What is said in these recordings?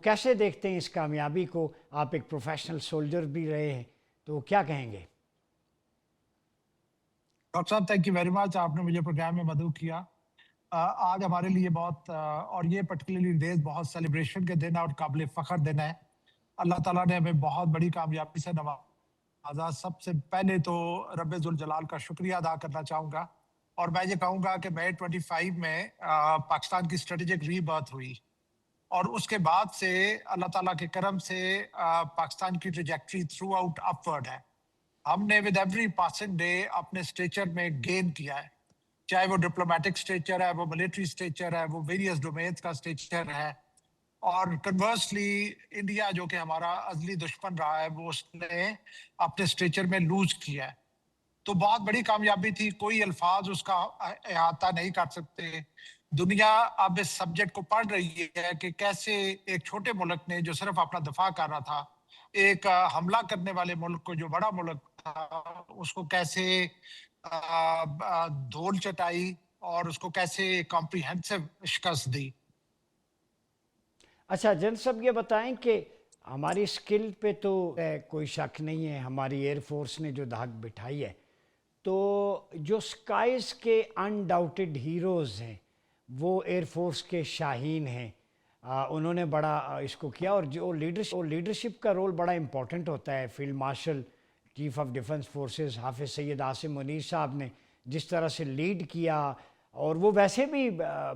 कैसे देखते हैं इस कामयाबी को? आप एक प्रोफेशनल सोल्जर भी रहे हैं, तो क्या कहेंगे? डॉक्टर साहब, थैंक यू वेरी मच, आपने मुझे प्रोग्राम में मदऊ किया। आज हमारे लिए बहुत और ये पर्टिकुलरली डेज बहुत सेलिब्रेशन के दिन है और काबिल फ़ख्र दिन है। अल्लाह ताला ने हमें बहुत बड़ी कामयाबी से नवाजा। सबसे पहले तो रब्बे ज़ुल जलाल का शुक्रिया अदा करना चाहूँगा, और मैं ये कहूँगा कि मई 25 में पाकिस्तान की स्ट्रेटेजिक रीबर्थ हुई, और उसके बाद से अल्लाह ताला के करम से पाकिस्तान की ट्रैजेक्टरी थ्रू आउट अपवर्ड है। हमने विद एवरी पासिंग डे अपने स्टेचर में गेन किया है, चाहे वो डिप्लोमेटिक स्टेचर है, वो मिलिट्री स्टेचर है, वो वेरियस डोमेन्स का स्टेचर है। और कन्वर्सली इंडिया जो कि हमारा अजली दुश्मन रहा है, वो उसने अपने स्टेचर में लूज किया है। तो बहुत बड़ी कामयाबी थी, कोई अल्फाज उसका अहाता नहीं कर सकते। दुनिया अब इस सब्जेक्ट को पढ़ रही है कि कैसे एक छोटे मुल्क ने जो सिर्फ अपना दफा कर रहा था, एक हमला करने वाले मुल्क को, जो बड़ा मुल्क था, उसको कैसे धूल चटाई और उसको कैसे कॉम्प्रिहेंसिव शिकस्त दी। अच्छा जनरल साहब, ये बताएं कि हमारी स्किल पे तो कोई शक नहीं है, हमारी एयर फोर्स ने जो धाक बिठाई है, तो जो स्काइज़ के अनडाउटेड हीरोज़ हैं वो एयर फोर्स के शाहीन हैं। उन्होंने बड़ा इसको किया, और जो लीडरशिप का रोल बड़ा इम्पोर्टेंट होता है। Field marshal chief of defence forces हाफिज़ सैयद आसिम मुनीर साहब ने जिस तरह से लीड किया, और वो वैसे भी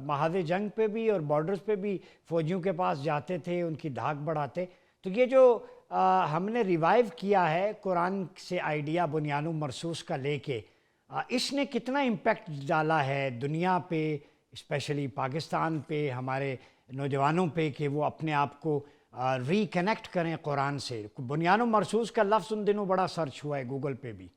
महादे जंग पे भी और बॉर्डर्स पे भी फ़ौजियों के पास जाते थे, उनकी धाक बढ़ाते। तो ये जो हमने रिवाइव किया है कुरान से आइडिया बुनियानु मरसूस का लेके, इसने कितना इम्पेक्ट डाला है दुनिया पे, स्पेशली पाकिस्तान पे, हमारे नौजवानों पे, कि वो अपने आप को रिकनेक्ट करें कुरान से? बुनियानु मरसूस का लफ्ज़ उन दिनों बड़ा सर्च हुआ है गूगल पे भी।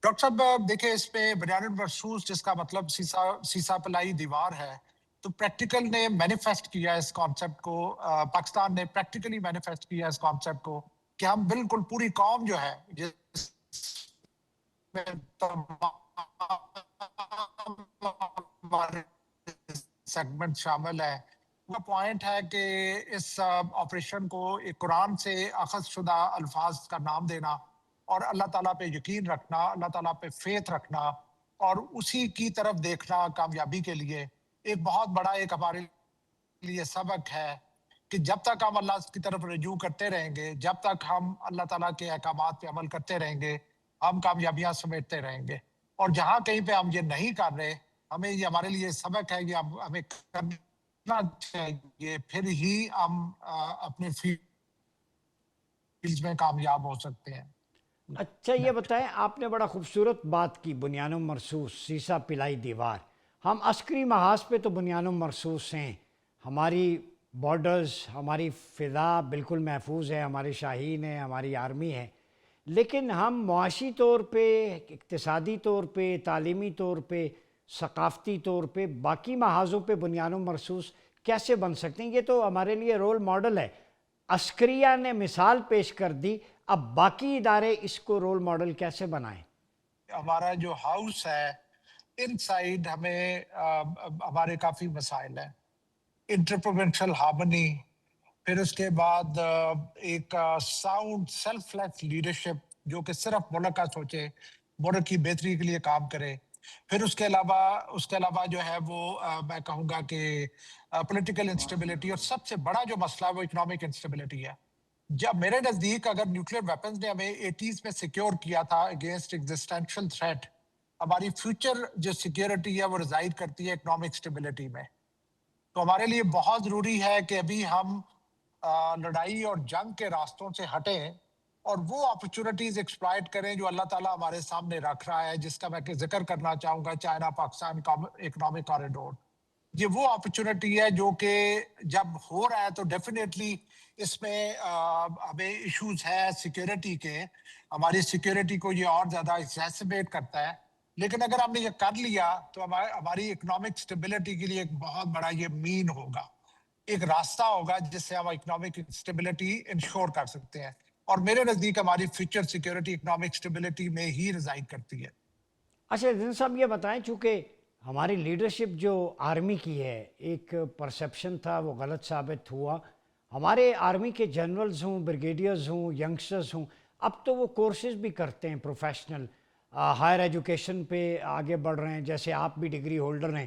डॉक्टर साहब देखिए, इस पे बुनियानुल मरसूस जिसका मतलब सीसा सीसा पलाई दीवार है, तो प्रैक्टिकल ने मैनिफेस्ट किया इस कॉन्सेप्ट को। पाकिस्तान ने प्रैक्टिकली मैनिफेस्ट किया इस कॉन्सेप्ट को कि हम बिल्कुल पूरी कौम जो है, जिसमें तमाम सेगमेंट शामिल है, वो पॉइंट है कि इस ऑपरेशन को एक कुरान से अखज़ शुदा अल्फाज का नाम देना और अल्लाह ताला पे यकीन रखना, अल्लाह ताला पे फेथ रखना और उसी की तरफ देखना कामयाबी के लिए एक बहुत बड़ा एक हमारे लिए सबक है कि जब तक हम अल्लाह की तरफ रजू करते रहेंगे, जब तक हम अल्लाह ताला के अहकामात पे अमल करते रहेंगे, हम कामयाबियां समेटते रहेंगे। और जहां कहीं पे हम ये नहीं कर रहे, हमें ये हमारे लिए सबक है कि हमें करना चाहिए, फिर ही हम अपने फील्ड में कामयाब हो सकते हैं। अच्छा ये बताएं, आपने बड़ा खूबसूरत बात की बुनियानो मरसूस, सीसा पिलाई दीवार। हम अस्करी महाज पे तो बुनियानो मरसूस हैं, हमारी बॉर्डर्स, हमारी फ़िज़ा बिल्कुल महफूज है, हमारे शाहीन है, हमारी आर्मी है। लेकिन हम मुआशी तौर पे, इक़्तिसादी तौर पे, तालीमी तौर पे, सकाफ़ती तौर पे, बाकी महाज़ों पे बुनियानो मरसूस कैसे बन सकते हैं? ये तो हमारे लिए रोल मॉडल है। अस्करिया ने मिसाल पेश कर दी, अब बाकी इदारे इसको रोल मॉडल कैसे बनाएं? हमारा जो हाउस है, इनसाइड हमें हमारे काफी मसाइल हैं। इंटरप्रोविंशियल हार्मनी, फिर उसके बाद एक साउंड सेल्फलेस लीडरशिप जो कि सिर्फ मुल्क का सोचे, मुल्क की बेहतरी के लिए काम करे। फिर उसके अलावा जो है वो मैं कहूँगा कि पॉलिटिकल इंस्टेबिलिटी, और सबसे बड़ा जो मसला है वो इकोनॉमिक इंस्टेबिलिटी है। जब मेरे नजदीक अगर न्यूक्लियर वेपन्स ने हमें 80s में सिक्योर किया था अगेंस्ट एग्जिस्टेंशियल थ्रेट, हमारी फ्यूचर जो सिक्योरिटी है वो रिजाइड करती है इकोनॉमिक स्टेबिलिटी में। तो हमारे लिए बहुत जरूरी है कि अभी हम लड़ाई और जंग के रास्तों से हटें और वो अपॉर्चुनिटीज एक्सप्लॉइट करें जो अल्लाह ताला हमारे सामने रख रहा है, जिसका मैं जिक्र करना चाहूंगा, चाइना पाकिस्तान इकोनॉमिक कॉरिडोर। ये वो अपॉर्चुनिटी है जो कि जब हो रहा है तो डेफिनेटली इसमें हमें इश्यूज है सिक्योरिटी के, हमारी सिक्योरिटी को ये और ज्यादा एक्सैसिबेट करता है। लेकिन अगर हमने ये कर लिया तो हमारी इकोनॉमिक स्टेबिलिटी के लिए एक बहुत बड़ा ये मीन होगा, एक रास्ता होगा जिससे हम इकोनॉमिक स्टेबिलिटी इंश्योर कर सकते हैं। और मेरे नजदीक हमारी फ्यूचर सिक्योरिटी इकोनॉमिक स्टेबिलिटी में ही रिजाइड करती है। अच्छा दिन साहब ये बताएं, चूँकि हमारी लीडरशिप जो आर्मी की है, एक परसेप्शन था वो गलत साबित हुआ, ہمارے آرمی کے جنرلز ہوں، بریگیڈیئرز ہوں، ینگسٹرز ہوں، اب تو وہ کورسز بھی کرتے ہیں پروفیشنل، ہائر ایجوکیشن پہ آگے بڑھ رہے ہیں، جیسے آپ بھی ڈگری ہولڈر ہیں،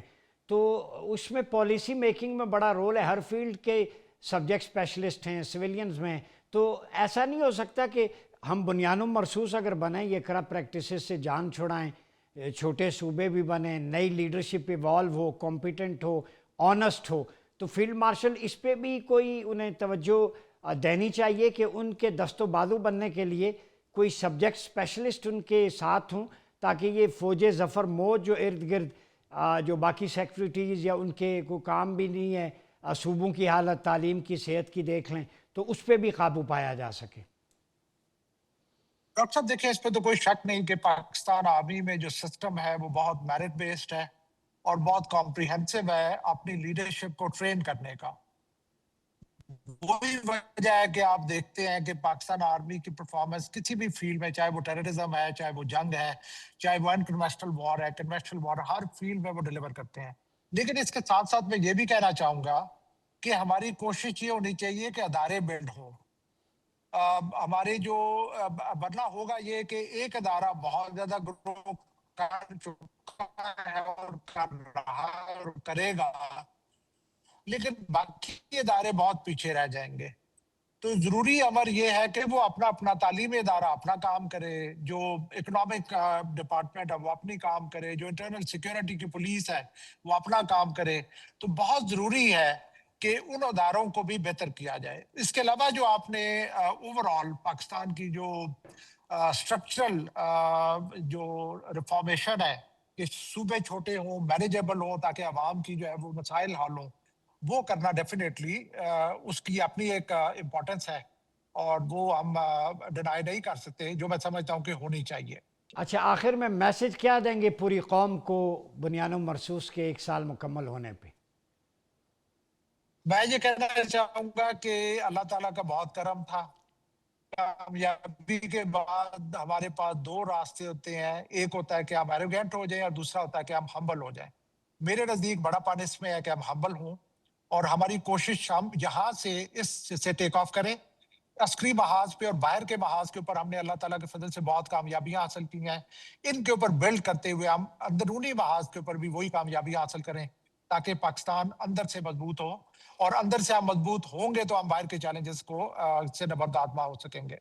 تو اس میں پالیسی میکنگ میں بڑا رول ہے، ہر فیلڈ کے سبجیکٹ اسپیشلسٹ ہیں، سویلینز میں. تو ایسا نہیں ہو سکتا کہ ہم بنیان مرصوص اگر بنیں، یہ کرپٹ پریکٹسز سے جان چھڑائیں، چھوٹے صوبے بھی بنیں، نئی لیڈرشپ ایوالو ہو، کمپیٹنٹ ہو، آنسٹ ہو، تو فیلڈ مارشل اس پہ بھی کوئی انہیں توجہ دینی چاہیے کہ ان کے دست و بازو بننے کے لیے کوئی سبجیکٹ اسپیشلسٹ ان کے ساتھ ہوں، تاکہ یہ فوج ظفر موج جو ارد گرد جو باقی سیکٹریٹیز یا ان کے کوئی کام بھی نہیں ہے، صوبوں کی حالت، تعلیم کی، صحت کی دیکھ لیں، تو اس پہ بھی قابو پایا جا سکے. ڈاکٹر صاحب دیکھیں، اس پہ تو کوئی شک نہیں کہ پاکستان آرمی میں جو سسٹم ہے وہ بہت میرٹ بیسڈ ہے اور بہت کمپریہنسو ہے اپنی لیڈرشپ کو ٹرین کرنے کا. وہی وجہ ہے کہ آپ دیکھتے ہیں کہ پاکستان آرمی کی پرفارمنس کسی بھی فیلڈ میں، چاہے وہ ٹیررزم ہے، چاہے وہ جنگ ہے، چاہے وہ انکنوینشنل وار ہے، کنوینشنل وار، ہر فیلڈ میں وہ ڈیلیور کرتے ہیں. لیکن اس کے ساتھ ساتھ میں یہ بھی کہنا چاہوں گا کہ ہماری کوشش یہ ہونی چاہیے کہ ادارے بلڈ ہوں. ہمارے جو بدلہ ہوگا یہ کہ ایک ادارہ بہت زیادہ گرو کر چکا ہے اور کر رہا ہے اور کرے گا، لیکن باقی ادارے بہت پیچھے رہ جائیں گے. تو ضروری امر یہ ہے کہ وہ اپنا اپنا تعلیمی ادارہ اپنا کام کرے، جو اکنامک ڈپارٹمنٹ ہے وہ اپنی کام کرے، جو انٹرنل سیکیورٹی کی پولیس ہے وہ اپنا کام کرے. تو بہت ضروری ہے کہ ان اداروں کو بھی بہتر کیا جائے. اس کے علاوہ جو آپ نے اوور آل پاکستان کی جو اسٹرکچرل جو ریفارمیشن ہے کہ صوبے چھوٹے ہوں، مینیجیبل ہوں، تاکہ عوام کی جو ہے وہ مسائل حل ہوں، وہ کرنا ڈیفینیٹلی اس کی اپنی ایک امپورٹنس ہے اور وہ ہم ڈینائی نہیں کر سکتے، جو میں سمجھتا ہوں کہ ہونی چاہیے. اچھا، آخر میں میسج کیا دیں گے پوری قوم کو بنیان مرصوص کے 1 سال مکمل ہونے پہ؟ میں یہ کہنا چاہوں گا کہ اللہ تعالیٰ کا بہت کرم تھا. کامیابی کے بعد ہمارے پاس 2 راستے ہوتے ہیں، ایک ہوتا ہے کہ ہم ایروگینٹ ہو جائیں اور دوسرا ہوتا ہے کہ ہم ہمبل ہو جائیں. میرے نزدیک بڑا پن اس میں ہے کہ ہم ہمبل ہوں اور ہماری کوشش ہم یہاں سے اس سے ٹیک آف کریں. عسکری محاذ پہ اور باہر کے محاذ کے اوپر ہم نے اللہ تعالیٰ کے فضل سے بہت کامیابیاں حاصل کی ہیں. ان کے اوپر بلڈ کرتے ہوئے ہم اندرونی محاذ کے اوپر بھی وہی کامیابیاں حاصل کریں تاکہ پاکستان اندر سے مضبوط ہو، اور اندر سے ہم مضبوط ہوں گے تو ہم باہر کے چیلنجز کو سے نبردات ہو سکیں گے.